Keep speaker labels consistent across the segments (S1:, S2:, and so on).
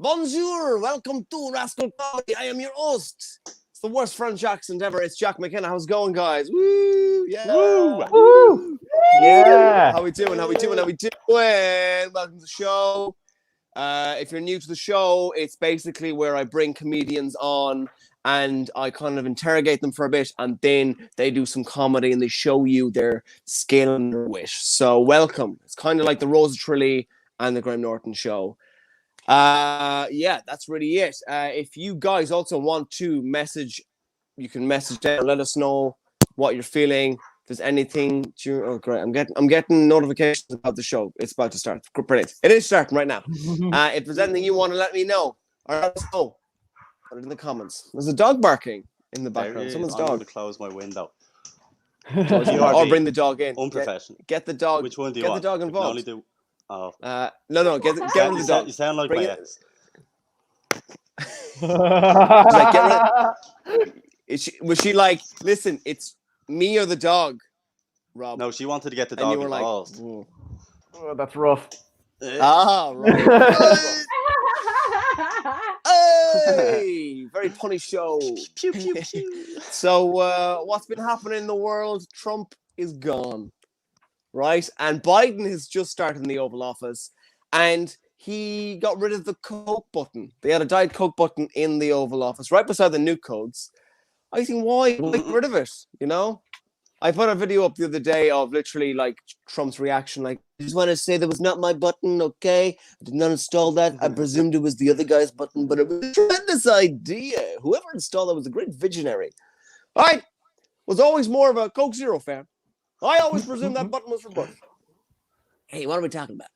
S1: Bonjour, welcome to Rascal Comedy. I am your host. It's the worst French accent ever. It's Jack McKenna. How's it going, guys? Woo! Yeah!
S2: Woo! Woo!
S1: Yeah! How we doing? Welcome to the show. If you're new to the show, it's basically where I bring comedians on and I kind of interrogate them for a bit, and then they do some comedy and they show you their skill and their wit. So welcome. It's kind of like the Rosa Trilly and the Graham Norton show. Yeah, that's really it. If you guys also want to message, you can message down, let us know what you're feeling. If there's anything oh great, I'm getting notifications about the show. It's about to start. Brilliant. It is starting right now. If there's anything you want to let me know or let us know, put it in the comments. There's a dog barking in the background. Someone's
S2: I'm
S1: dog.
S2: going to close my window.
S1: Or bring the dog in.
S2: Unprofessional.
S1: Get the dog.
S2: Which one do you
S1: get
S2: want?
S1: the dog involved.
S2: Only do... Oh.
S1: No. Get rid of the dog.
S2: You sound like
S1: bring
S2: my ex.
S1: Like, get rid. Was she like, listen, it's me or the dog, Rob?
S2: No, she wanted to get the dog involved.
S1: Like,
S3: oh, that's rough.
S1: Right. Hey, very funny show.
S2: Pew, pew, pew.
S1: So, what's been happening in the world? Trump is gone, right? And Biden has just started in the Oval Office, and he got rid of the Coke button. They had a Diet Coke button in the Oval Office, right beside the nuke codes. I think, why get rid of it? You know, I put a video up the other day of literally like Trump's reaction. Like, I just want to say that was not my button, okay? I did not install that. I presumed it was the other guy's button, but it was a tremendous idea. Whoever installed it was a great visionary. I was always more of a Coke Zero fan. I always presumed that button was for Bush. Hey, what are we talking about?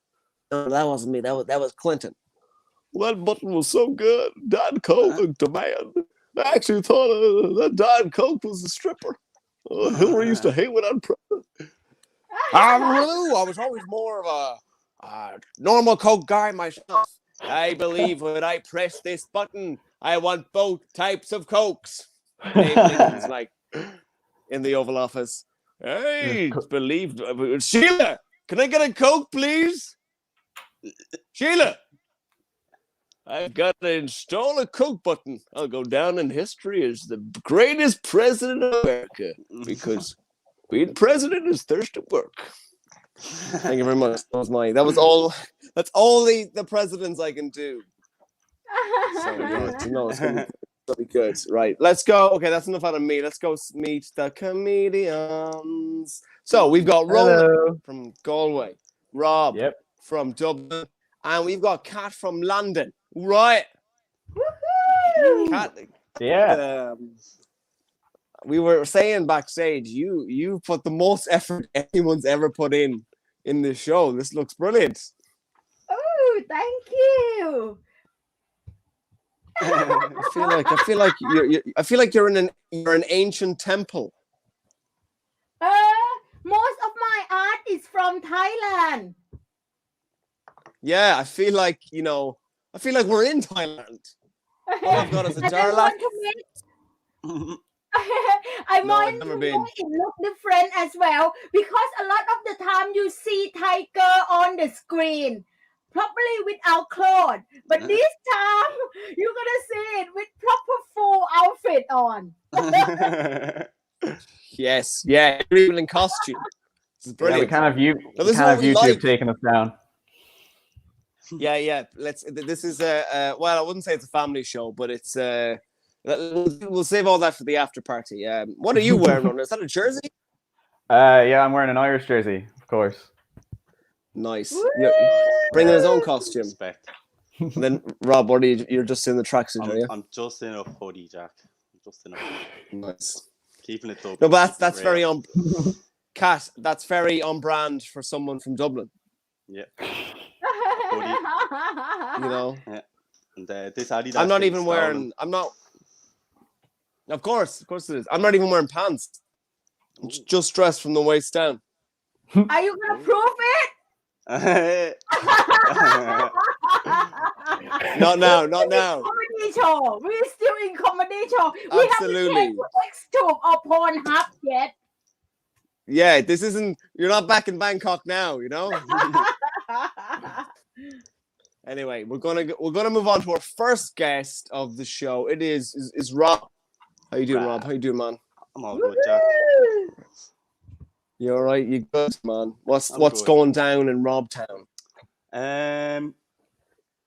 S1: No, that wasn't me. That was Clinton. Well, that button was so good. Diet Coke demand. I actually thought that Diet Coke was a stripper. Hillary used to hate when I'm president. I was always more of a normal Coke guy myself. I believe when I press this button, I want both types of Cokes. Lincoln's like in the Oval Office. Hey, believe Sheila, can I get a Coke, please? Sheila, I've got to install a Coke button. I'll go down in history as the greatest president of America because being president is Thursday work. Thank you very much. That's all the presidents I can do. So, it's gonna be good. Right, let's go. Okay, that's enough out of me. Let's go meet the comedians. So we've got Ronan from Galway, Rob from Dublin, and we've got Kat from London. Right. Kat, we were saying backstage, you put the most effort anyone's ever put in this show. This looks brilliant.
S4: Oh, thank you.
S1: I feel like you're in an ancient temple.
S4: Most of my art is from Thailand.
S1: Yeah, I feel like we're in Thailand. All I've got is a Darlac.
S4: I might it look different as well because a lot of the time you see tiger on the screen, probably without clothes. But this time you're gonna see it with proper full outfit on.
S1: Yes, yeah, even in costume. This is brilliant.
S3: Yeah, we kind of YouTube taking us down.
S1: Yeah. This is well, I wouldn't say it's a family show, but it's we'll save all that for the after party. What are you wearing, Ronan? Is that a jersey?
S3: Yeah, I'm wearing an Irish jersey, of course.
S1: Nice. Bringing his own costume.
S2: Respect.
S1: And then Rob, what are you're just in the tracksuit, are you?
S2: I'm just in a hoodie, Jack. I'm just in a hoodie.
S1: Nice.
S2: Keeping it Dublin.
S1: No, but that's very Kat, that's very on brand for someone from Dublin.
S2: Yeah.
S1: You know.
S2: Yeah. And this Adidas.
S1: I'm not even wearing. I'm not. Of course it is. I'm not even wearing pants. I'm just dressed from the waist down.
S4: Are you gonna prove it?
S1: Not now.
S4: Comedy show. We're still in comedy show. We
S1: Absolutely.
S4: haven't Xtube or Pornhub yet.
S1: Yeah, this isn't. You're not back in Bangkok now, you know. Anyway, we're gonna move on to our first guest of the show. It is Rob. How you doing, Rob? How you doing, man?
S2: I'm all good, Jack.
S1: You all right? You good, man? What's
S2: good.
S1: going down in Rob Town?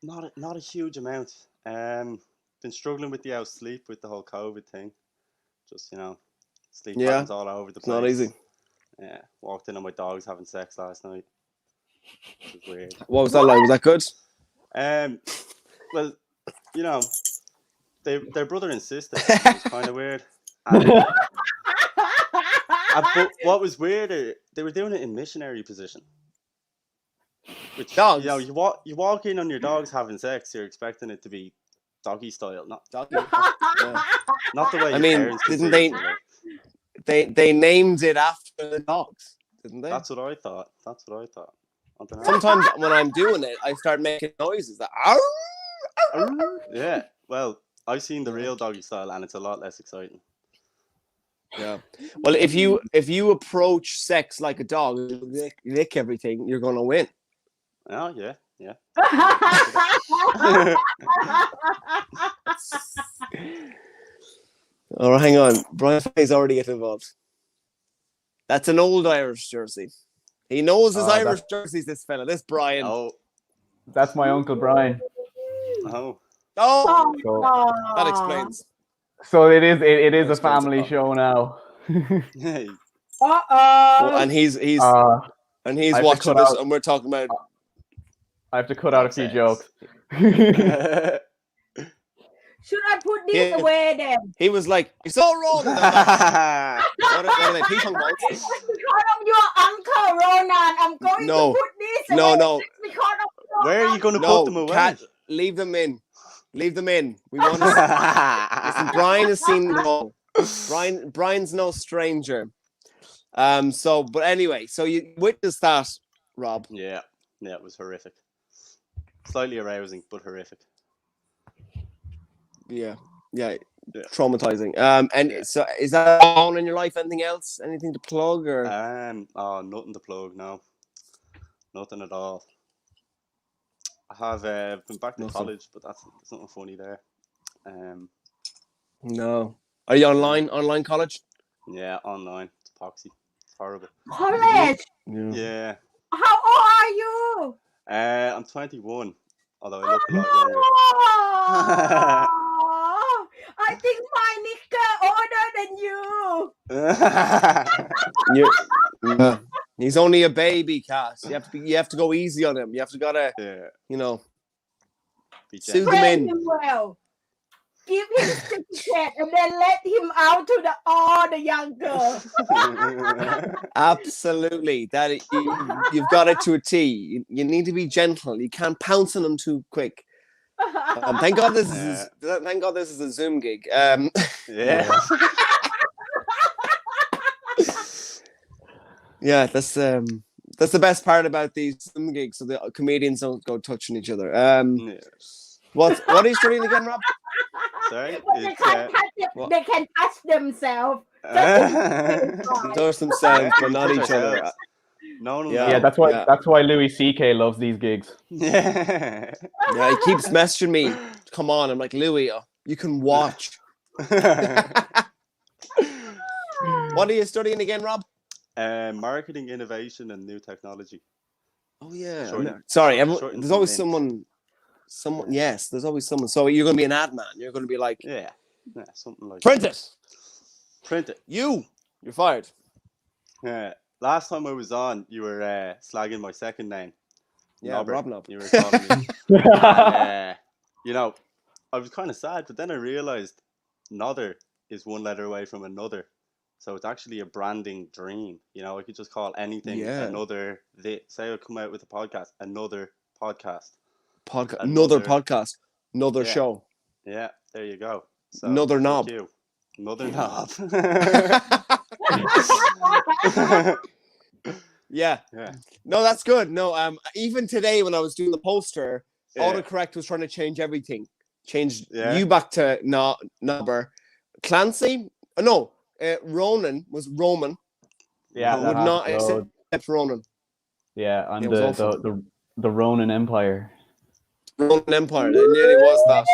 S2: Not a huge amount. Been struggling with the sleep with the whole COVID thing. Just sleep patterns all over the
S1: It's
S2: place.
S1: not easy.
S2: Yeah, walked in on my dogs having sex last night. It was weird.
S1: What was that like? Was that good?
S2: Well, they're brother and sister. It was kind of weird. But what was weirder, they were doing it in missionary position. Which
S1: dogs.
S2: You walk in on your dogs having sex, you're expecting it to be doggy style, not
S1: Doggy.
S2: not the way.
S1: I
S2: your
S1: mean,
S2: parents
S1: didn't
S2: conceived it,
S1: they named it after the dogs, didn't they?
S2: That's what I thought. I don't know.
S1: Sometimes when I'm doing it, I start making noises that.
S2: Yeah. Well, I've seen the real doggy style, and it's a lot less exciting.
S1: Yeah. Well, if you approach sex like a dog, lick everything, you're gonna win.
S2: Oh yeah.
S1: Oh, hang on. Brian Fay's already getting involved. That's an old Irish jersey. He knows his Irish jerseys, this fella. This Brian.
S2: Oh.
S3: That's my Uncle Brian.
S2: Oh.
S1: Oh.
S3: So,
S1: That explains.
S3: So it is a family show now.
S2: Hey.
S1: Well, and he's watching this, and we're talking about.
S3: I have to cut out a few jokes.
S4: Should I put this away then?
S1: He was like, "It's all wrong." What are they? Ping pong balls?
S4: Because of your uncle, Ronan, I'm going to put this away.
S1: No.
S4: Because of
S2: Where are you going to put them away?
S1: Kat, leave them in. Leave them in. We want to. Listen, Brian has seen it all. Brian's no stranger. But anyway, so you witnessed that, Rob.
S2: Yeah, it was horrific. Slightly arousing, but horrific.
S1: Yeah. Traumatizing. So is that on in your life? Anything else? Anything to plug or?
S2: Nothing to plug. No, nothing at all. I have been back to college, but there's nothing funny there.
S1: No. Are you online college?
S2: Yeah, online. It's epoxy. It's horrible.
S4: College?
S2: Yeah.
S4: How old are you?
S2: I'm 21, although I look a lot younger.
S4: I think my Nicker older than you.
S1: He's only a baby, Cass. You have to go easy on him. You have to soothe him in.
S4: Well. Give him certificate and then let him out to all the young girls.
S1: Absolutely. You've got it to a T. You need to be gentle. You can't pounce on them too quick. Thank God this is a Zoom gig.
S2: Yeah.
S1: Yeah, that's the best part about these Zoom gigs. So the comedians don't go touching each other. What are you studying again, Rob?
S2: Sorry?
S4: They can touch themselves.
S1: Touch themselves, but not each other.
S2: No.
S3: Yeah, that's why Louis CK loves these gigs.
S2: Yeah,
S1: he keeps messaging me. Come on, I'm like, Louis, you can watch. What are you studying again, Rob?
S2: Marketing, innovation, and new technology.
S1: Oh yeah.
S2: Short,
S1: Sorry,
S2: short
S1: there's always someone. Yes, there's always someone. So you're going to be an ad man. You're going to be like,
S2: something like
S1: print
S2: that.
S1: Print it. You're fired.
S2: Yeah. Last time I was on, you were slagging my second name.
S1: Yeah,
S2: Nobber.
S1: Rob Nob.
S2: You were calling me. And, I was kind of sad, but then I realized Nother is one letter away from another. So it's actually a branding dream. I could just call anything another. Say I come out with a podcast, another podcast.
S1: Another podcast. Another show.
S2: Yeah, there you go. So,
S1: another knob.
S2: Another knob.
S1: Yeah. No, that's good. No, even today when I was doing the poster, autocorrect was trying to change everything. Changed you back to Nobber. Clancy? Ronan was Roman.
S3: Yeah,
S1: would not accept Ronan.
S3: Yeah, I'm the Ronan Empire.
S1: Roman Empire. It nearly was that.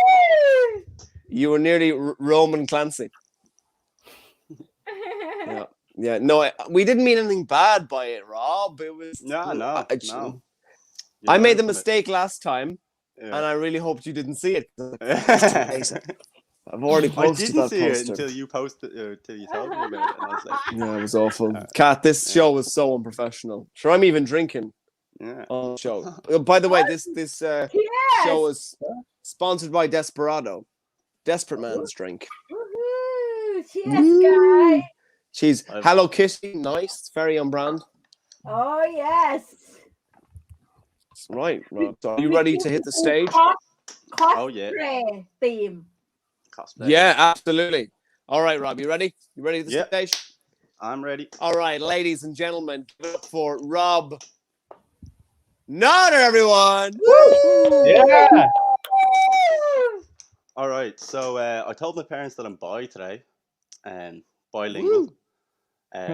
S1: You were nearly Roman Clancy. Yeah. No, we didn't mean anything bad by it, Rob. It was
S2: No.
S1: I made the mistake last time,
S2: Yeah.
S1: and I really hoped you didn't see it. I've already posted that
S2: I didn't see
S1: poster.
S2: it until you posted, until you told me about it, and I was like,
S1: Yeah, it was awful. Kat, this show was so unprofessional. Sure, I'm even drinking on the show. By the way, this show is sponsored by Desperado. Desperate Man's Drink.
S4: Woohoo! Cheers, guys.
S1: She's Hello Kitty, nice, very on brand.
S4: Oh, yes.
S1: Right, Rob. So are you ready to hit the stage?
S4: Cosplay theme.
S2: Cosplay.
S1: Yeah, absolutely. All right, Rob, you ready? You ready to the stage?
S2: I'm ready.
S1: All right, ladies and gentlemen, give it up for Rob Nother, everyone.
S3: Woo! Yeah.
S2: All right, so I told my parents that I'm bi today, bilingual. Speak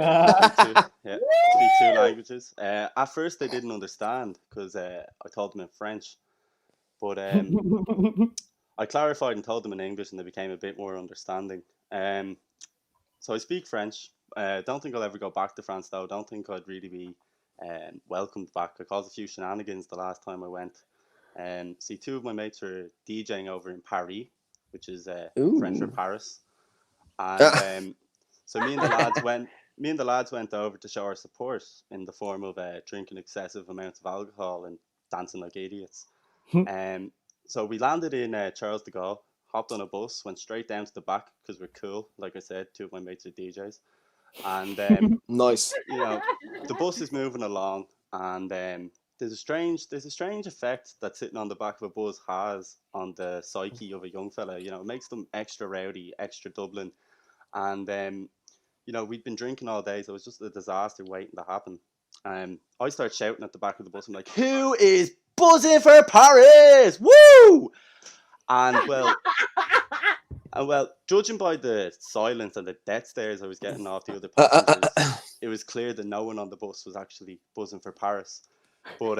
S2: two languages. At first, they didn't understand because I told them in French, but I clarified and told them in English, and they became a bit more understanding. So I speak French. Don't think I'll ever go back to France, though. Don't think I'd really be welcomed back. I caused a few shenanigans the last time I went. See, two of my mates were DJing over in Paris, which is French for Paris, and so me and the lads went over to show our support in the form of drinking excessive amounts of alcohol and dancing like idiots. So we landed in Charles de Gaulle, hopped on a bus, went straight down to the back because we're cool. Like I said, two of my mates are DJs, and
S1: nice.
S2: You know, the bus is moving along, and there's a strange effect that sitting on the back of a bus has on the psyche of a young fella. You know, it makes them extra rowdy, extra Dublin, and you know, we'd been drinking all day, so it was just a disaster waiting to happen. I started shouting at the back of the bus. I'm like, "Who is buzzing for Paris? Woo!" And well, judging by the silence and the death stares I was getting off the other passengers, it was clear that no one on the bus was actually buzzing for Paris. But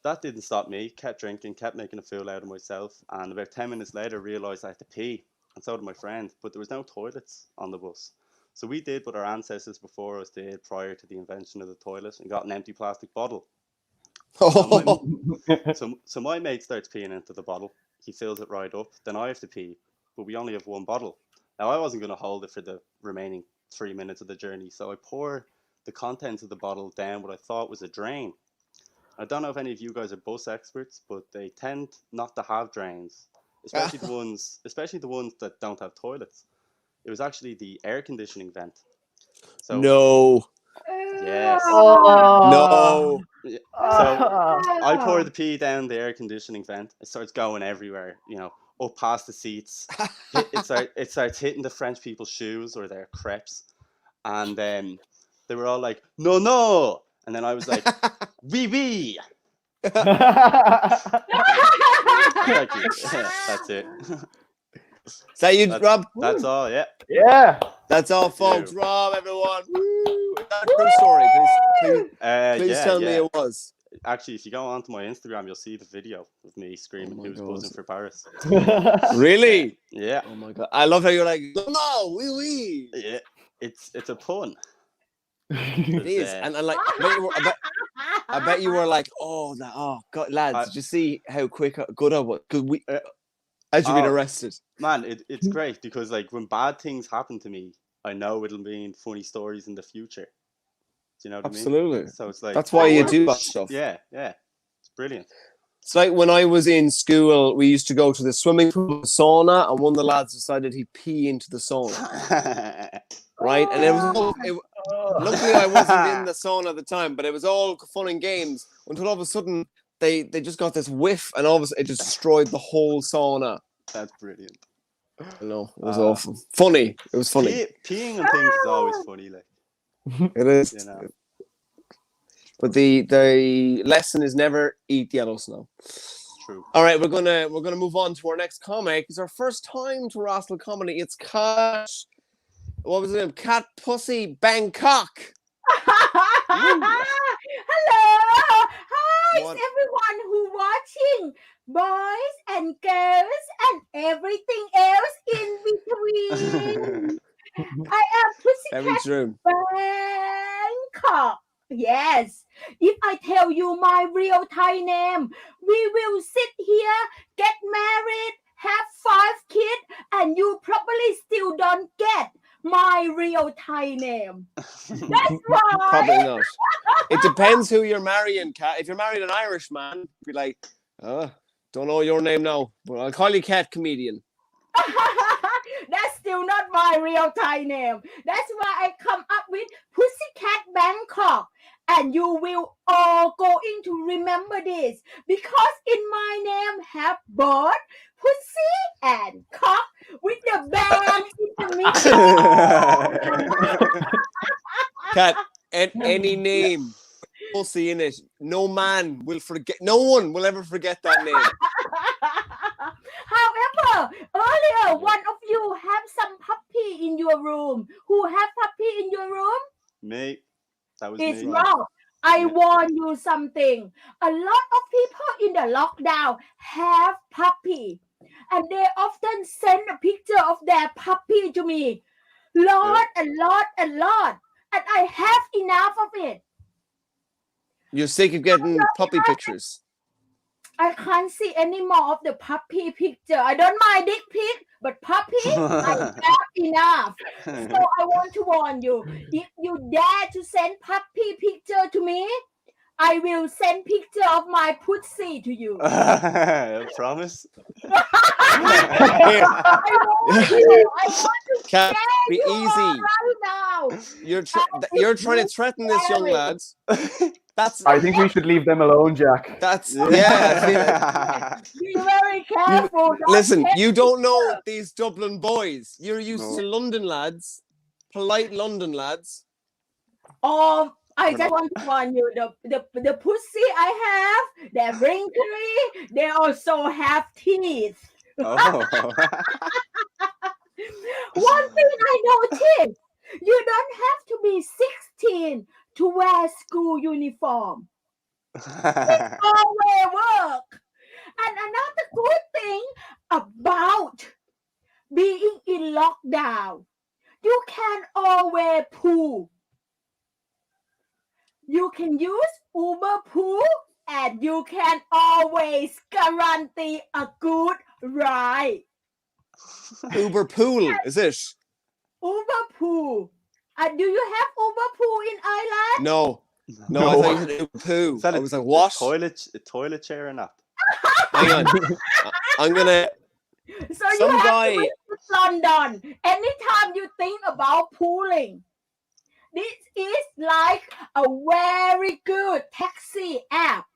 S2: that didn't stop me. Kept drinking, kept making a fool out of myself, and about 10 minutes later, realised I had to pee, and so did my friend. But there was no toilets on the bus. So we did what our ancestors before us did prior to the invention of the toilet and got an empty plastic bottle. So my mate starts peeing into the bottle. He fills it right up. Then I have to pee, but we only have one bottle. Now, I wasn't going to hold it for the remaining 3 minutes of the journey, so I pour the contents of the bottle down what I thought was a drain. I don't know if any of you guys are bus experts, but they tend not to have drains, especially the ones that don't have toilets. It was actually the air conditioning vent. So
S1: no.
S2: Yes.
S1: No.
S2: So I pour the pee down the air conditioning vent. It starts going everywhere, you know, up past the seats. It starts hitting the French people's shoes or their crepes. And then they were all like, "No, no." And then I was like, "Oui, oui." Thank you. That's it.
S1: Is that you, Rob?
S2: That's all, yeah.
S3: Yeah.
S1: That's all, folks. Rob, everyone. Woo! Is that a true story? Please tell me it was.
S2: Actually, if you go onto my Instagram, you'll see the video of me screaming, "Who's buzzing for Paris?"
S1: Really?
S2: Yeah.
S1: Oh my god! I love how you're like, "No, oui, oui."
S2: Yeah, it's a pun.
S1: It is, and like, I bet you were like, "Oh, God, lads, did you see how good I was?" Because as you've been arrested.
S2: Man, it's great because like when bad things happen to me, I know it'll mean funny stories in the future. Do you know what I mean?
S1: Absolutely.
S2: So it's like
S1: that's why you do that stuff.
S2: Yeah, it's brilliant.
S1: It's like when I was in school, we used to go to the swimming pool, sauna, and one of the lads decided he'd pee into the sauna. Right, and luckily I wasn't in the sauna at the time, but it was all fun and games until all of a sudden they just got this whiff, and all of a sudden it just destroyed the whole sauna.
S2: That's brilliant.
S1: I know, it was awful. Funny. It was funny.
S2: Peeing on things is always funny, like.
S1: It is.
S2: You know.
S1: But the lesson is never eat yellow snow.
S2: True.
S1: All right, we're gonna move on to our next comic. It's our first time to Wrestle Comedy. It's Cat. What was it? Cat Pussy Bangkok.
S4: Hello. Hi. guys,
S1: What?
S4: everyone who watching, boys and girls and everything else in between. I am
S1: Very
S4: Pussycat
S1: true.
S4: Bangkok. Yes. If I tell you my real Thai name, we will sit here, get married, have 5 kids, and you probably still don't get my real Thai name. That's right.
S1: Probably not. It depends who you're marrying, Kat. If you're marrying an Irish man, be like, don't know your name now, but I'll call you Cat Comedian.
S4: That's still not my real Thai name. That's why I come up with Pussycat Bangkok. And you will all going to remember this because in my name have both pussy and cock with the bang in the middle.
S1: Cat, any name, pussy in it. No man will forget. No one will ever forget that name.
S4: However, earlier one of you have some puppy in your room. Who have puppy in your room?
S2: Me. That was
S4: It's
S2: me.
S4: wrong. I
S2: Yeah.
S4: warn you something. A lot of people in the lockdown have puppy, and they often send a picture of their puppy to me. Lot and lot and lot, and I have enough of it.
S1: You're sick of getting puppy pictures.
S4: I can't see any more of the puppy picture. I don't mind dick pic, but puppy, I have enough. So I want to warn you, if you dare to send puppy picture to me, I will send picture of my pussy to you.
S2: Promise?
S1: Here,
S4: I want to
S1: Cat,
S4: scare
S1: be
S4: you all
S1: easy.
S4: right now.
S1: You're trying to threaten this young lad. That's
S3: I think we should leave them alone, Jack.
S1: that's yeah.
S4: Be very careful. Don't
S1: Listen,
S4: take
S1: you don't know
S4: picture.
S1: these Dublin boys. You're used to London lads, polite London lads.
S4: I just want to warn you, the pussy I have, they're wrinkly, they also have teeth.
S2: Oh.
S4: One thing I noticed, you don't have to be 16 to wear school uniform. Always work. And another good thing about being in lockdown, you can always poo. You can use Uber Pool and you can always guarantee a good ride.
S1: Uber pool, is it?
S4: Uber Pool. Do you have Uber Pool in Ireland?
S1: No, I thought you said Uber poo.
S2: Is that
S1: I was like, what?
S2: A toilet chair or not?
S1: Hang on, I'm gonna.
S4: So
S1: Some
S4: you have
S1: guy-
S4: to visit London anytime you think about pooling. This is like a very good taxi app.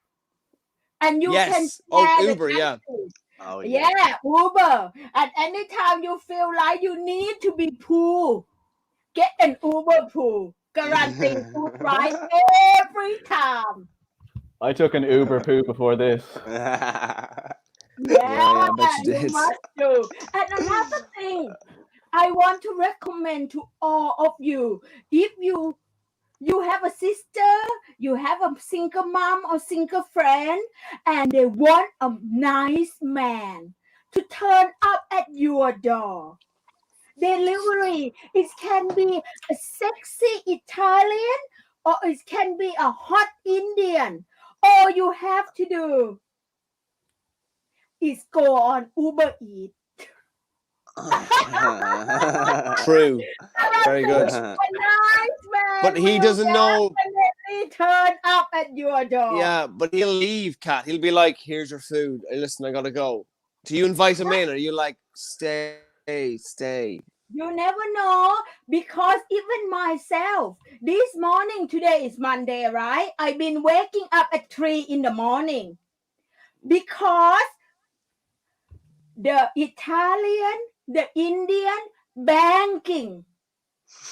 S4: And you can
S1: Yes.
S4: share the
S1: Uber, yeah.
S4: taxi.
S2: Oh,
S4: Yeah, Uber. And anytime you feel like you need to be pool, get an Uber pool. Guaranteed good ride every time.
S3: I took an Uber poo before this.
S4: Yeah,
S1: I bet you
S4: you
S1: did.
S4: must do. And another thing, I want to recommend to all of you, if you have a sister, you have a single mom or single friend, and they want a nice man to turn up at your door. Delivery, it can be a sexy Italian or it can be a hot Indian. All you have to do is go on Uber Eats.
S1: True. Very good.
S4: A nice man
S1: But he
S4: will
S1: doesn't know.
S4: definitely turn up at your door.
S1: Yeah, but he'll leave, Cat. He'll be like, "Here's your food. Hey, listen, I gotta go." Do you invite him in, or are you like, "Stay"?
S4: You never know, because even myself, this morning, today is Monday, right? I've been waking up at 3 in the morning because the Italian, the Indian banking,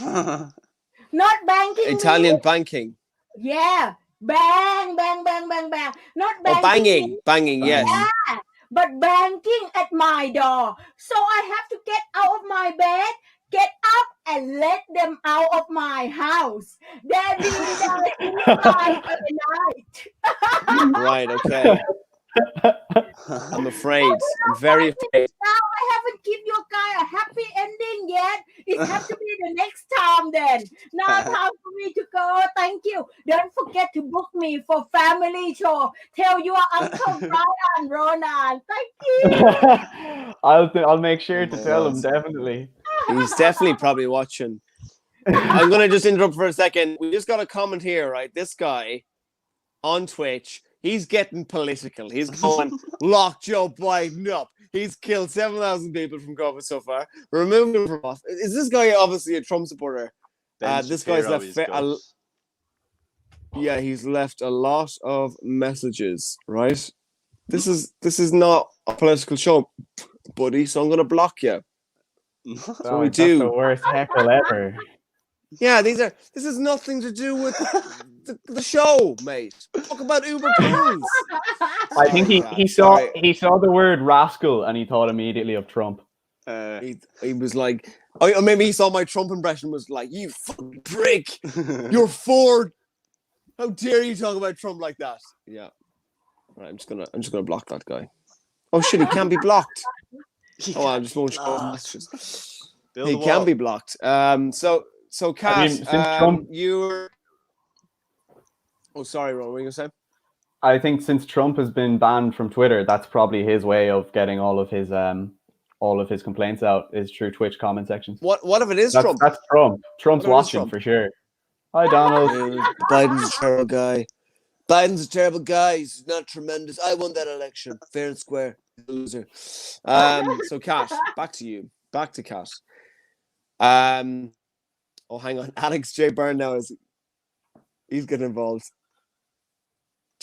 S4: not banking.
S1: Italian
S4: me.
S1: banking.
S4: Yeah, bang, bang, bang, bang, bang. Not banking.
S1: Oh, banging,
S4: me,
S1: banging. Yes.
S4: but banking at my door. So I have to get out of my bed, Get up and let them out of my house. They'll be there inside for the night.
S1: Right, okay. I'm afraid. I'm very afraid.
S4: Now I haven't give your guy a happy ending yet. It has to be the next time then. Now time for me to go. Thank you. Don't forget to book me for family show. Tell your Uncle Brian, Ronan. Thank you.
S3: I'll make sure to
S1: my
S3: tell him,
S1: God.
S3: definitely.
S1: He's definitely probably watching. I'm going to just interrupt for a second. We just got a comment here, right? This guy on Twitch, he's getting political. He's going, lock Joe Biden up. He's killed 7,000 people from COVID so far. Removing him from office. Is this guy obviously a Trump supporter? This guy's left. Yeah, he's left a lot of messages, right? This is not a political show, buddy. So I'm going to block you.
S3: That's
S1: what we do.
S3: the worst heckle ever.
S1: Yeah, this is nothing to do with the show, mate. Talk about Uber pools.
S3: I think he saw the word rascal and he thought immediately of Trump.
S1: He was like, or maybe he saw my Trump impression, was like, you fucking prick, you're Ford. How dare you talk about Trump like that? Yeah. Right, I'm just gonna block that guy. Oh shit, he can't be blocked. I just won't show his messages. He can be blocked. So Cass, you're. Oh, sorry, Ron. What were you gonna say?
S3: I think since Trump has been banned from Twitter, that's probably his way of getting all of his complaints out is through Twitch comment sections.
S1: What if it is Trump?
S3: That's Trump. Trump's watching for sure. Hi, Donald.
S1: Biden's a terrible guy. Biden's a terrible guy. He's not tremendous. I won that election, fair and square. Loser. So Cass, back to you. Back to Cass. Oh, hang on. Alex J. Byrne now he's getting involved.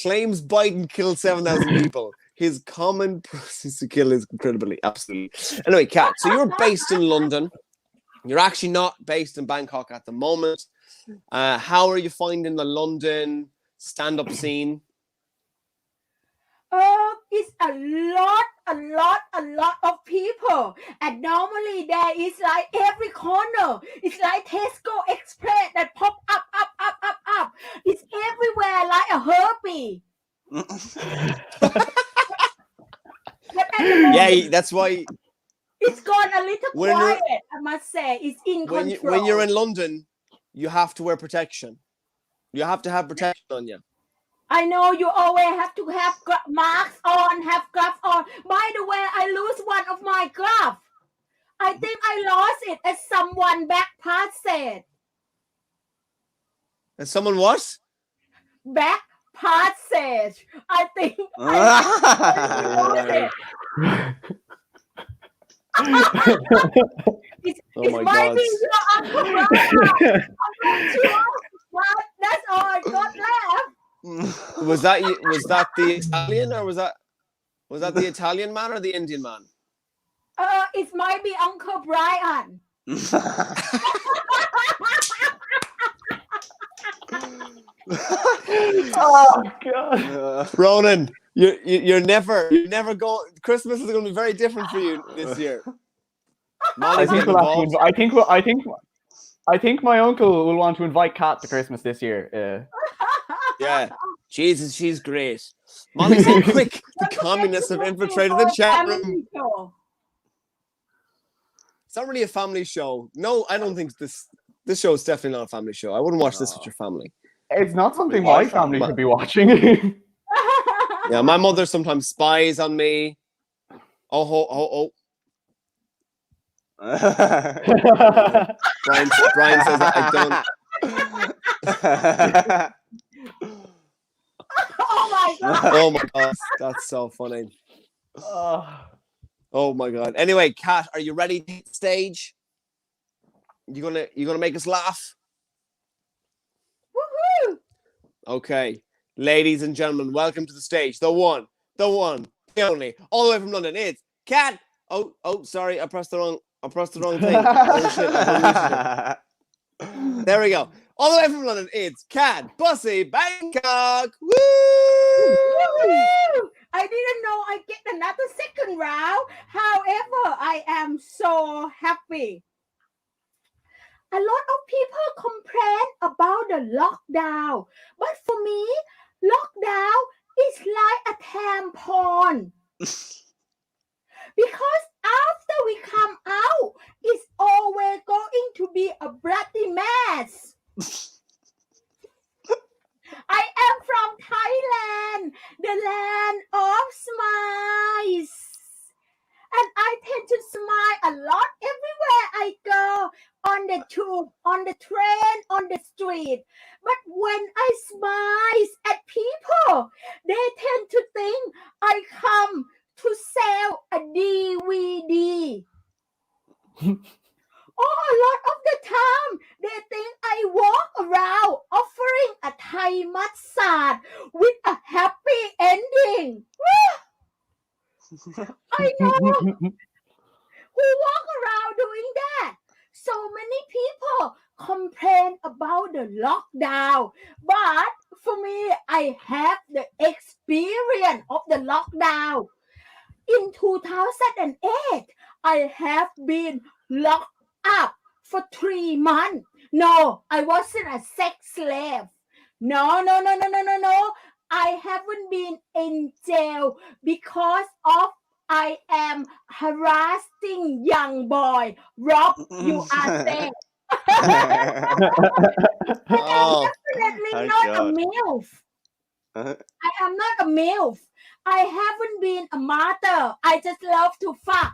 S1: Claims Biden killed 7,000 people. His common process to kill is incredibly, absolutely. Anyway, Kat, so you're based in London. You're actually not based in Bangkok at the moment. How are you finding the London stand-up scene?
S4: It's a lot of people, and normally there is like every corner. It's like Tesco Express that pop up. It's everywhere like a herpy.
S1: Yeah, that's why
S4: it's gone a little quiet. I must say, it's in control.
S1: When you're in London, you have to wear protection. You have to have protection on you.
S4: I know you always have to have masks on, have gloves on. By the way, I lose one of my gloves. I think I lost it as someone back passage.
S1: And someone what?
S4: Back passage. I think I lost it.
S1: Oh my God.
S4: Your Uncle Brian. That's all I got left.
S1: Was that the Italian, or was that the Italian man or the Indian man?
S4: It might be Uncle Brian.
S3: Oh God,
S1: Ronan, you're never going. Christmas is going to be very different for you this year.
S3: I think my uncle will want to invite Kat to Christmas this year.
S1: Yeah, Jesus, she's great. Molly said, "Quick, the communists have infiltrated the chat room." It's not really a family show. No, I don't think this show is definitely not a family show. I wouldn't watch this with your family.
S3: It's not something my family should be watching.
S1: Yeah, my mother sometimes spies on me. Oh. Brian says that I don't. Oh my God, that's so funny. Oh my God. Anyway, Kat, are you ready to hit the stage? You gonna make us laugh?
S4: Woohoo!
S1: Okay, ladies and gentlemen, welcome to the stage. The one, the only, all the way from London. It's Kat. Oh, sorry, I pressed the wrong thing. Oh shit! There we go. All the way from London, it's Kat Bussy Bangkok. Woo!
S4: I didn't know I get another second round. However, I am so happy. a lot of people complain about the lockdown, but for me, lockdown is like a tampon. Because after we come out, it's always going to be a bloody mess. I am from Thailand, the land of smiles. And I tend to smile a lot everywhere I go, on the tube, on the train, on the street. But when I smile at people, they tend to think I come to sell a DVD. A lot of the time, they think I walk around offering a Thai massage with a happy ending. I know who walk around doing that. So many people complain about the lockdown, but for me, I have the experience of the lockdown. In 2008, I have been locked up for 3 months. No, I wasn't a sex slave. No. I haven't been in jail because of I am harassing young boy. Rob, you are safe. I am
S1: Oh,
S4: definitely
S2: My
S4: not a
S2: God.
S4: MILF.
S2: Uh,
S4: I am not a MILF. I haven't been a mother. I just love to fuck.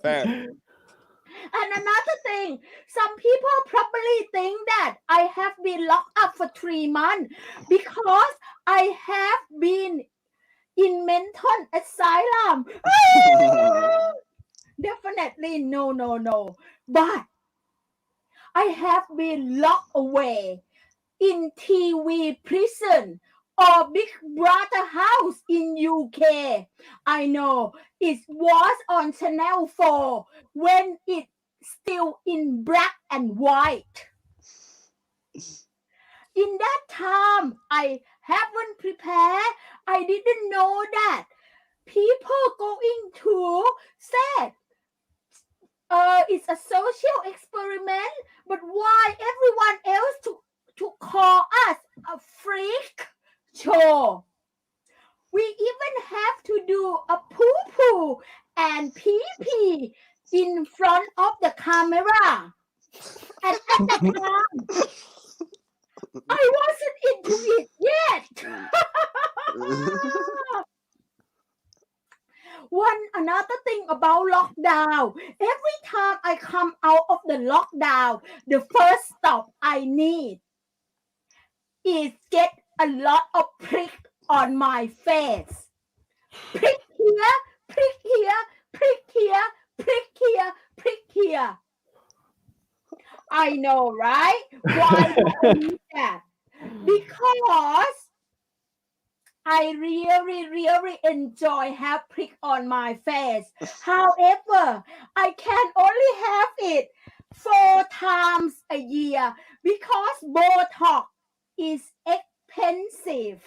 S1: fair.
S4: And another thing, some people probably think that I have been locked up for 3 months because I have been in mental asylum. Definitely no. But I have been locked away in TV prison or Big Brother house in UK. I know it was on Channel 4 when it's still in black and white. In that time, I haven't prepared. I didn't know that people going to say it's a social experiment, but why everyone else to call us a freak show? We even have to do a poo-poo and pee-pee in front of the camera. And at that time, I wasn't into it yet. Another thing about lockdown, every time I come out of the lockdown, the first stop I need is get a lot of prick on my face. Prick here, prick here, prick here, prick here, prick here. I know, right? Why do I need that? Because I really enjoy have prick on my face. However, I can only have it 4 times a year because Botox is expensive.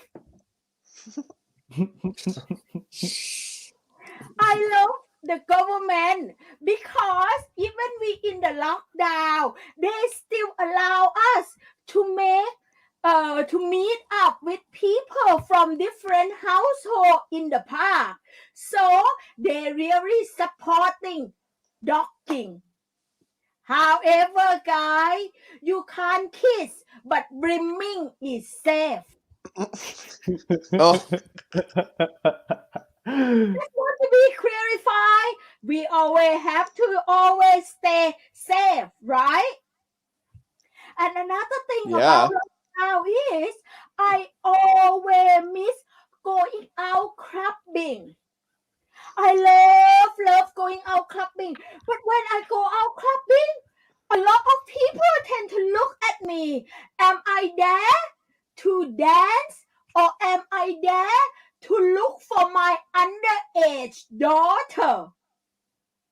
S4: I love the government because even we in the lockdown, they still allow us to meet up with people from different households in the park. So they really supporting docking. However, guys, you can't kiss, but brimming is safe.
S1: Oh,
S4: Just want to be clarified. We always have to always stay safe, right? And another thing
S1: yeah.
S4: about lockdown is I always miss going out clubbing. I love going out clubbing. But when I go out clubbing, a lot of people tend to look at me. Am I there to dance or am I there to look for my underage daughter?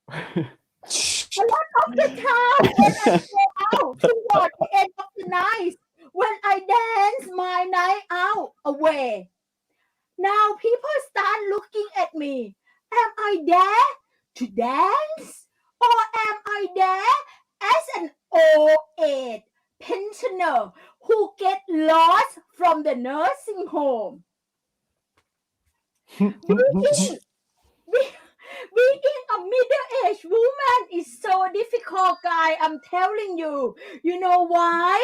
S4: A lot of the time when I go out toward the end of the night, when I dance my night out away, now people start looking at me. Am I there to dance Or am I there as an old age pensioner who get lost from the nursing home? Being a middle-aged woman is so difficult, guy. I'm telling you. You know why?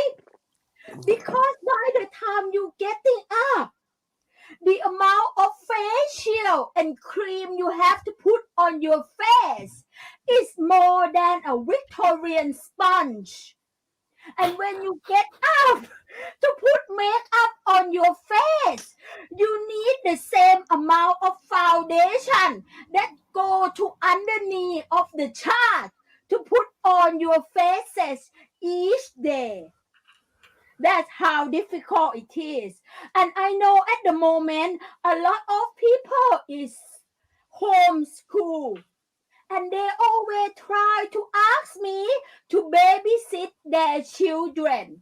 S4: Because by the time you getting up, the amount of facial and cream you have to put on your face is more than a Victorian sponge. And when you get up to put makeup on your face, you need the same amount of foundation that go to underneath of the chart to put on your faces each day. That's how difficult it is. And I know at the moment, a lot of people is homeschool. And they always try to ask me to babysit their children.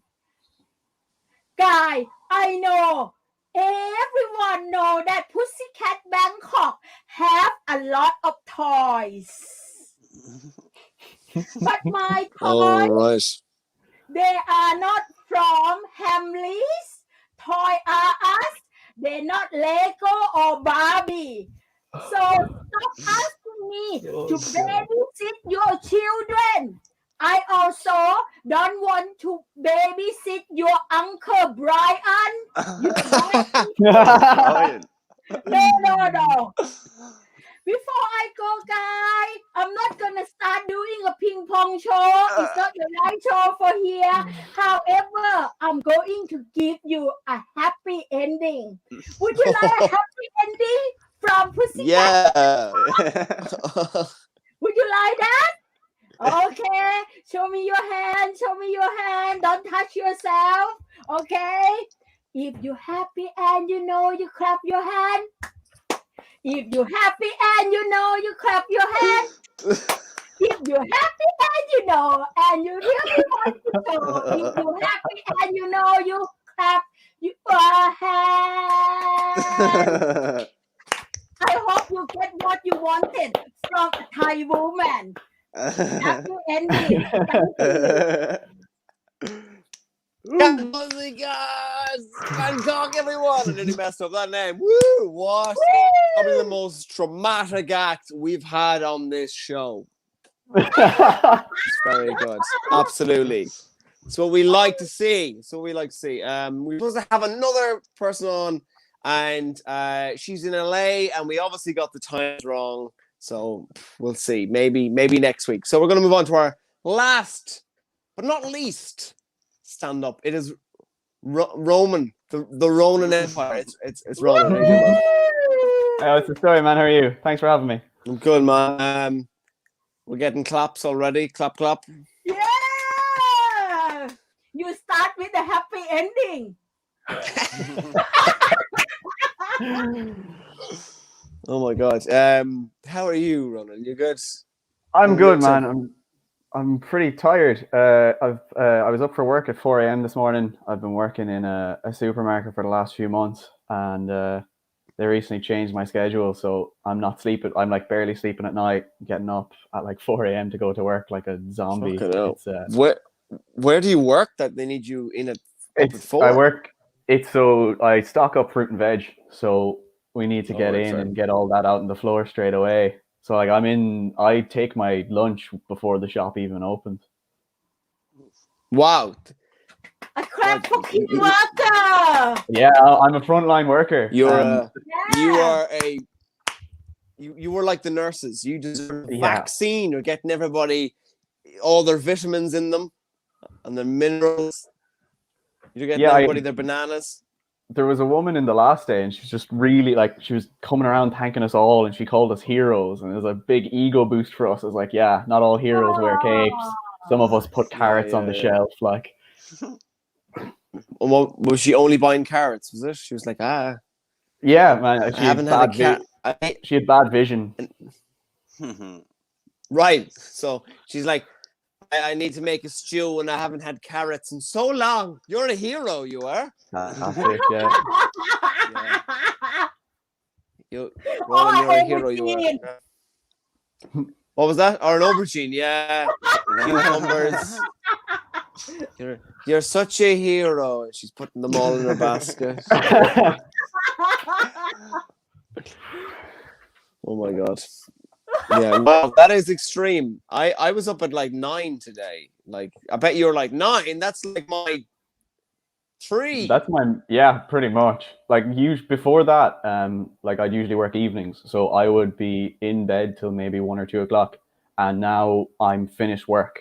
S4: Guy, I know. Everyone know that Pussycat Bangkok have a lot of toys. But my toys,
S1: right.
S4: they are not from Hamleys, Toy R Us. They're not Lego or Barbie. So stop asking me to babysit your children. I also don't want to babysit your Uncle Brian. You
S2: Brian.
S4: No. Before I go, guys, I'm not gonna start doing a ping pong show. It's not the right show for here. However, I'm going to give you a happy ending. Would you like a happy ending from Pussycat?
S1: Yeah.
S4: Would you like that? Okay. Show me your hand. Don't touch yourself. Okay. If you're happy and you know, you clap your hand. If you're happy and you know, you clap your hand. If you're happy and you know, and you really want to know. If you're happy and you know, you clap your hand. I hope you get what you wanted from a Thai woman. Happy ending.
S1: Bangkok, everyone! I nearly messed up that name. Woo! What? Probably the most traumatic act we've had on this show. It's very good. Absolutely. It's what we like to see. We're supposed to have another person on, and she's in LA, and we obviously got the times wrong. So we'll see. Maybe next week. So we're going to move on to our last, but not least, stand up. It is Roman, the Ronan Empire. It's Ronan.
S3: What's the story, man? How are you? Thanks for having me.
S1: I'm good, man. We're getting claps already. Clap.
S4: Yeah! You start with a happy ending.
S1: Oh my God. How are you, Ronan? You good?
S3: I'm good, man. I'm pretty tired. I was up for work at 4 a.m. this morning. I've been working in a supermarket for the last few months, and they recently changed my schedule, so I'm not sleeping. I'm like barely sleeping at night, getting up at like 4 a.m. to go to work like a zombie. It's,
S1: where do you work that they need you in at 4?
S3: I stock up fruit and veg, so we need to get in and get all that out on the floor straight away. So like I take my lunch before the shop even opens.
S1: Wow.
S4: A crap fucking worker.
S3: Yeah, I'm a frontline worker.
S1: You were like the nurses. You deserve a vaccine. You're getting everybody all their vitamins in them and their minerals. You're getting everybody their bananas.
S3: There was a woman in the last day, and she's just really she was coming around thanking us all, and she called us heroes, and it was a big ego boost for us. It was like, yeah, not all heroes wear capes. Some of us put carrots on the shelf, like.
S1: Was she only buying carrots? Was it? She was like, Yeah,
S3: man. She had bad vision.
S1: Right. So she's like, I need to make a stew, and I haven't had carrots in so long. You're a hero, you are.
S3: Fantastic, yeah.
S1: Ronan, you're a hero, you are. What was that? Or an aubergine? Yeah. Cucumbers. You're such a hero. She's putting them all in her basket. Oh my god. Yeah, wow, that is extreme. I was up at like 9 today. Like, I bet you're like 9. That's like my 3.
S3: That's pretty much. Like before that, like I'd usually work evenings, so I would be in bed till maybe 1 or 2 o'clock, and now I'm finished work.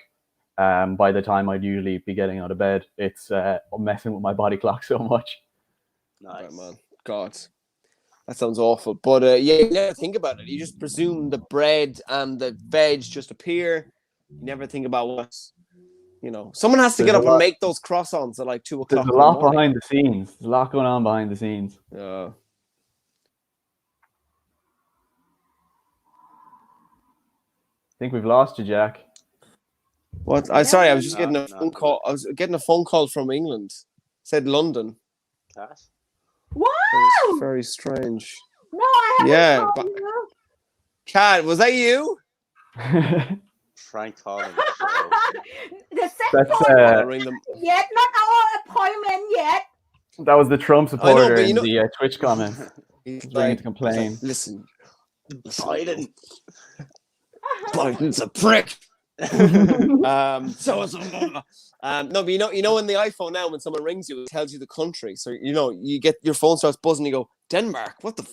S3: By the time I'd usually be getting out of bed, it's messing with my body clock so much.
S2: Nice.
S1: Right, man. God, that sounds awful. But yeah, you never think about it. You just presume the bread and the veg just appear. You never think about what, someone has to
S3: There's
S1: get
S3: a
S1: up and
S3: lot-
S1: make those croissants at like 2 o'clock.
S3: There's a lot behind the scenes. There's a lot going on behind the scenes.
S1: Yeah.
S3: I think we've lost you, Jack.
S1: What? Sorry, I was just
S2: No,
S1: getting a
S2: no,
S1: phone
S2: no.
S1: call. I was getting a phone call from England. Said London.
S2: Class.
S4: Wow!
S1: Very strange.
S4: No, I haven't
S1: Yeah,
S4: called
S1: but-
S4: you.
S1: Kat, was that you?
S2: Frank Collins.
S4: The set
S3: That's
S4: phone
S1: I'll ring them.
S4: yet, not our appointment yet.
S3: that was the Trump supporter
S1: but
S3: in the Twitch comments.
S1: He's
S3: He's ringing to complain.
S1: he's like, listen,
S2: Biden.
S1: Biden's a prick. No, but you know in the iPhone now, when someone rings you, it tells you the country. So you get your phone starts buzzing. You go, Denmark. What the?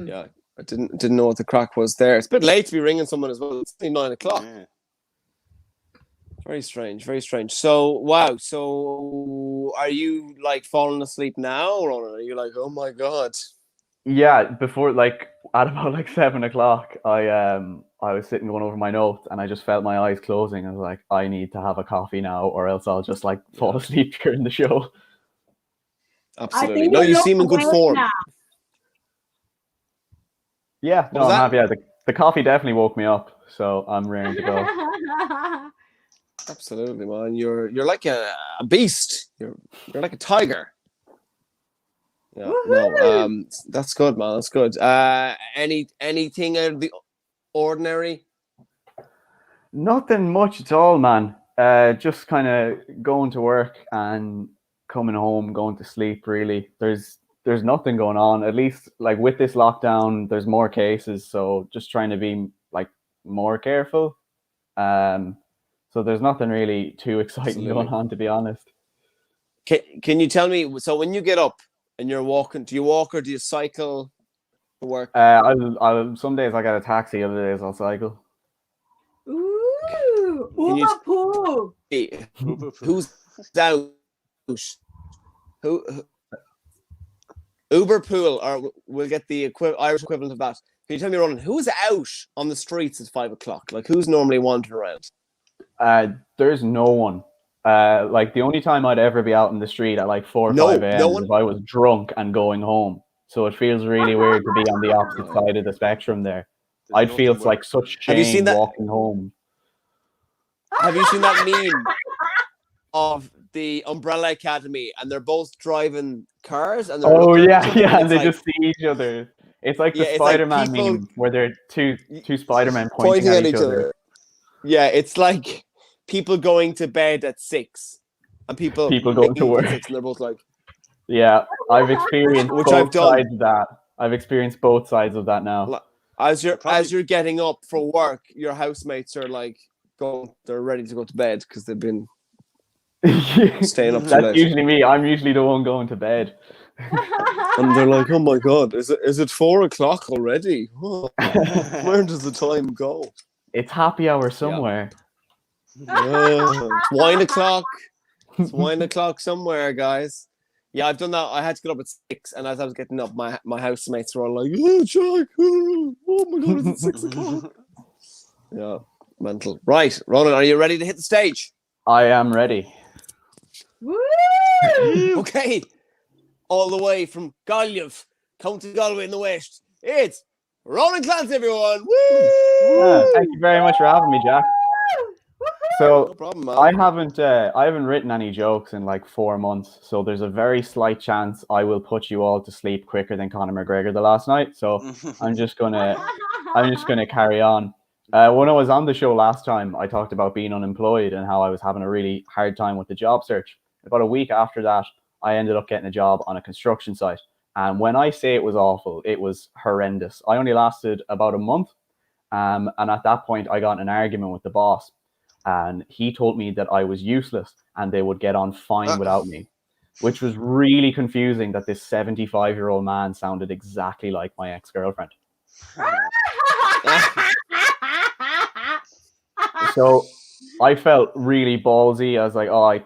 S1: Yeah, I didn't know what the crack was there. It's a bit late to be ringing someone as well. It's only 9 o'clock.
S2: Yeah.
S1: Very strange, very strange. So wow. So are you like falling asleep now, Ronan? Are you like, oh my god?
S3: Yeah, before at about like 7 o'clock, I was sitting going over my notes and I just felt my eyes closing. I was like, I need to have a coffee now, or else I'll just like fall asleep during the show.
S1: Absolutely. No, you seem in good form.
S4: Now.
S3: Yeah, no,
S1: was
S3: I'm
S1: that?
S3: happy. Yeah, the coffee definitely woke me up, so I'm raring to go.
S1: Absolutely, man. You're like a beast. You're like a tiger. Yeah, no, that's good, man. That's good. Anything out of the ordinary?
S3: Nothing much at all, man. Just kind of going to work and coming home, going to sleep. Really, there's nothing going on. At least like with this lockdown, there's more cases, so just trying to be like more careful. So there's nothing really too exciting going on, to be honest.
S1: Can you tell me? So when you get up and you're walking, do you walk or do you cycle to work?
S3: I'll some days I get a taxi, other days I'll cycle.
S4: Ooh,
S1: Can you-
S4: Uber pool.
S1: Hey, who's out? Who? Uber pool, or we'll get the Irish equivalent of that. Can you tell me, Ronan, who's out on the streets at 5 o'clock? Like, who's normally wandering around?
S3: There's no one. Like the only time I'd ever be out in the street at like 4 or 5 a.m.
S1: no
S3: is if I was drunk and going home. So it feels really weird to be on the opposite side of the spectrum there. I'd feel it's like such
S1: Have you
S3: shame
S1: seen that?
S3: walking home.
S1: Have you seen that meme of the Umbrella Academy and they're both driving cars? And they're
S3: Oh
S1: looking at each other,
S3: yeah,
S1: and
S3: and they
S1: it's
S3: just see each other. It's like the
S1: Yeah, it's like
S3: Spider-Man
S1: people-
S3: meme where they're two Spider-Men pointing at each other.
S1: Yeah, it's like people going to bed at 6 and people
S3: Going to
S1: leaving at
S3: work.
S1: 6, and they're both like,
S3: Yeah, I've experienced
S1: Which
S3: both
S1: I've done.
S3: sides of that. I've experienced both sides of that now.
S1: as
S2: Probably-
S1: you're getting up for work, your housemates are like they're ready to go to bed because they've been staying up too
S3: That's
S1: late.
S3: usually me. I'm usually the one going to bed.
S1: And they're like, oh my god, is it 4 o'clock already? Oh, where does the time go?
S3: It's happy hour somewhere.
S1: It's wine o'clock. It's wine o'clock somewhere, guys. Yeah, I've done that. I had to get up at 6, and as I was getting up, my housemates were all like, "Oh, Jack! Oh my god, is it 6 o'clock?" Yeah, mental. Right, Ronan, are you ready to hit the stage?
S3: I am ready.
S4: Woo!
S1: Okay, all the way from Galway, County Galway in the west. It's Ronan Clancy, everyone. Woo!
S3: Yeah, thank you very much for having me, Jack. So
S1: No problem, man.
S3: I haven't written any jokes in like 4 months. So there's a very slight chance I will put you all to sleep quicker than Conor McGregor the last night. So I'm just gonna carry on. When I was on the show last time, I talked about being unemployed and how I was having a really hard time with the job search. About a week after that, I ended up getting a job on a construction site. And when I say it was awful, it was horrendous. I only lasted about a month. And at that point, I got in an argument with the boss. And he told me that I was useless and they would get on fine without me, which was really confusing that this 75-year-old man sounded exactly like my ex-girlfriend. So I felt really ballsy. I was like, oh,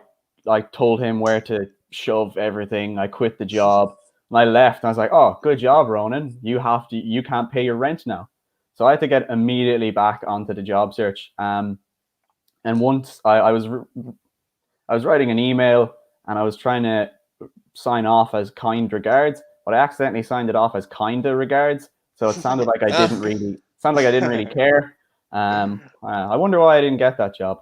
S3: I told him where to shove everything. I quit the job and I left. And I was like, oh, good job, Ronan. You can't pay your rent now. So I had to get immediately back onto the job search. And once I was writing an email and I was trying to sign off as kind regards, but I accidentally signed it off as kinda regards. So it sounded like I didn't really care. I wonder why I didn't get that job.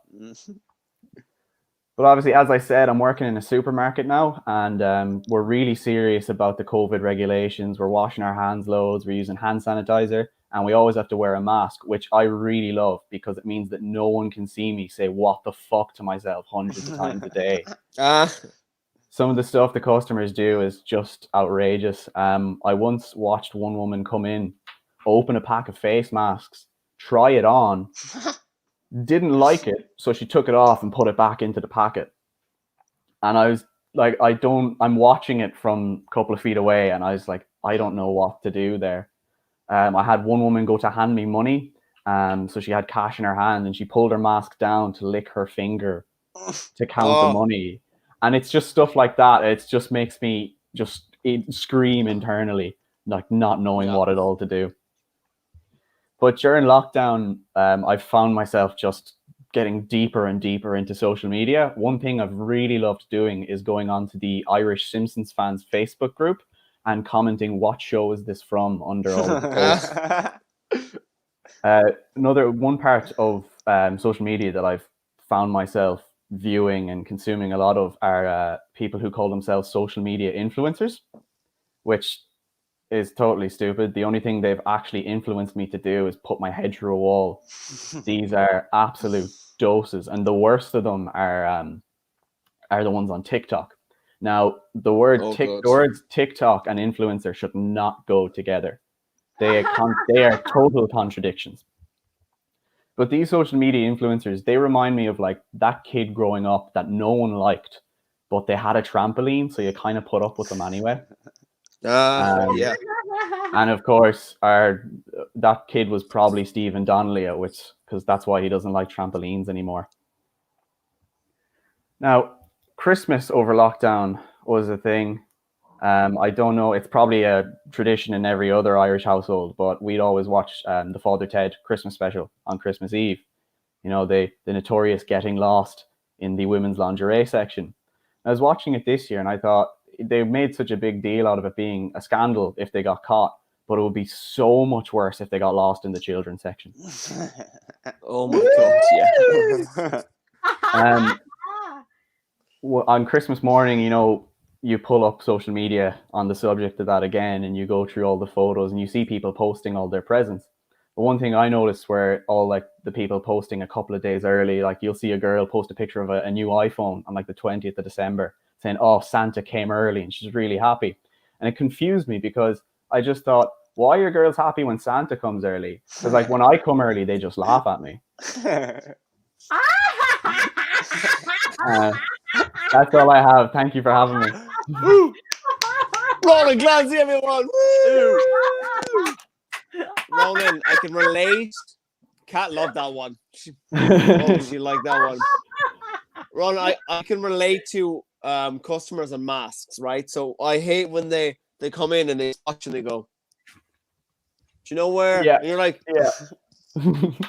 S3: But obviously, as I said, I'm working in a supermarket now, and we're really serious about the COVID regulations. We're washing our hands loads. We're using hand sanitizer, and we always have to wear a mask, which I really love because it means that no one can see me say "what the fuck" to myself hundreds of times a day. Some of the stuff the customers do is just outrageous. I once watched one woman come in, open a pack of face masks, try it on, didn't like it, so she took it off and put it back into the packet. And I was like, I'm watching it from a couple of feet away, and I was like, I don't know what to do there. I had one woman go to hand me money, so she had cash in her hand, and she pulled her mask down to lick her finger to count the money. And it's just stuff like that. It just makes me just scream internally, like not knowing what at all to do. But during lockdown, I found myself just getting deeper and deeper into social media. One thing I've really loved doing is going on to the Irish Simpsons fans Facebook group and commenting what show is this from under all of the posts. One part of social media that I've found myself viewing and consuming a lot of are people who call themselves social media influencers, which is totally stupid. The only thing they've actually influenced me to do is put my head through a wall. These are absolute doses, and the worst of them are the ones on TikTok. Now, the words TikTok and influencer should not go together. They are total contradictions. But these social media influencers, they remind me of like that kid growing up that no one liked, but they had a trampoline, so you kind of put up with them anyway.
S1: Yeah.
S3: And of course, that kid was probably Stephen Donnelly, because that's why he doesn't like trampolines anymore. Now, Christmas over lockdown was a thing. I don't know, it's probably a tradition in every other Irish household, but we'd always watch the Father Ted Christmas special on Christmas Eve. You know, the notorious getting lost in the women's lingerie section. I was watching it this year and I thought they made such a big deal out of it being a scandal if they got caught, but it would be so much worse if they got lost in the children's section.
S1: Oh my God, yeah.
S3: On Christmas morning, you know, you pull up social media on the subject of that again and you go through all the photos and you see people posting all their presents. But one thing I noticed were all like the people posting a couple of days early, like you'll see a girl post a picture of a new iPhone on like the 20th of December saying, oh, Santa came early and she's really happy. And it confused me because I just thought, why are girls happy when Santa comes early? Because like when I come early, they just laugh at me. That's all I have. Thank you for having me.
S1: Ronan Clancy, everyone. Ronan, I can relate. Kat loved that one. She liked that one. Ronan, I can relate to customers and masks, right? So I hate when they come in and they watch and they go, do you know where?
S3: Yeah.
S1: And you're like,
S3: yeah.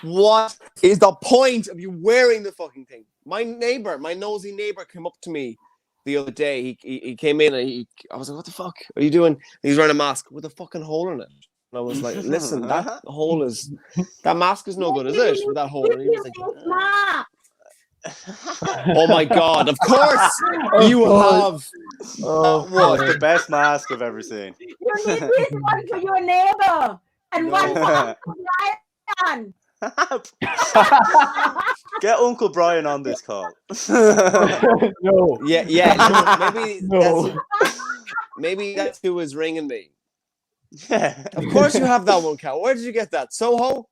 S1: What is the point of you wearing the fucking thing? My nosy neighbor came up to me the other day. He came in and I was like, what the fuck are you doing? And he's wearing a mask with a fucking hole in it. And I was like, listen, that mask is no good, is it? With that hole. And he was like, Oh my God! Of course, you have.
S2: What the best mask I've ever seen.
S4: You need this one for your neighbor and one for Uncle Brian.
S2: Get Uncle Brian on this call.
S3: No.
S1: Yeah.
S3: No.
S1: Maybe that's who is ringing me.
S2: Yeah.
S1: Of course, you have that one, Cal. Where did you get that? Soho?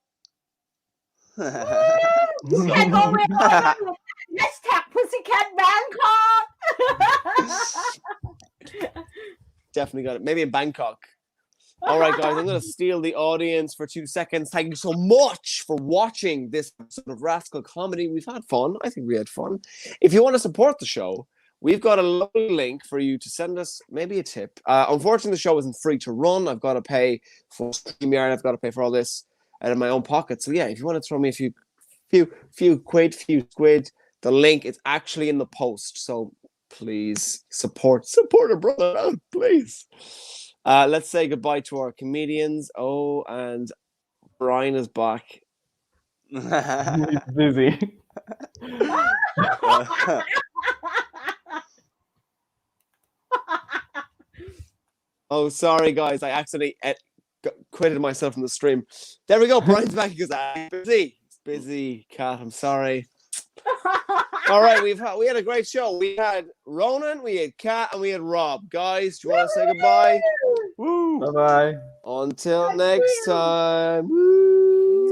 S4: You can go with hashtag Pussycat Bangkok.
S1: Definitely got it. Maybe in Bangkok. All right, guys, I'm going to steal the audience for 2 seconds. Thank you so much for watching this episode of Rascal Comedy. We've had fun. I think we had fun. If you want to support the show, we've got a lovely link for you to send us maybe a tip. Unfortunately, the show isn't free to run. I've got to pay for StreamYard. I've got to pay for all this out of my own pocket. So yeah, if you want to throw me a few squid, the link is actually in the post. So please support a brother out, please. Let's say goodbye to our comedians. Oh, and Brian is back.
S3: He's busy.
S1: Oh, sorry, guys. I accidentally quitted myself from the stream. There we go. Brian's back because I'm busy. It's busy, Cat. I'm sorry. All right, we had a great show. We had Ronan, we had Kat, and we had Rob. Guys, do you want to say goodbye?
S3: Woo! Bye-bye.
S1: Until next time. Woo!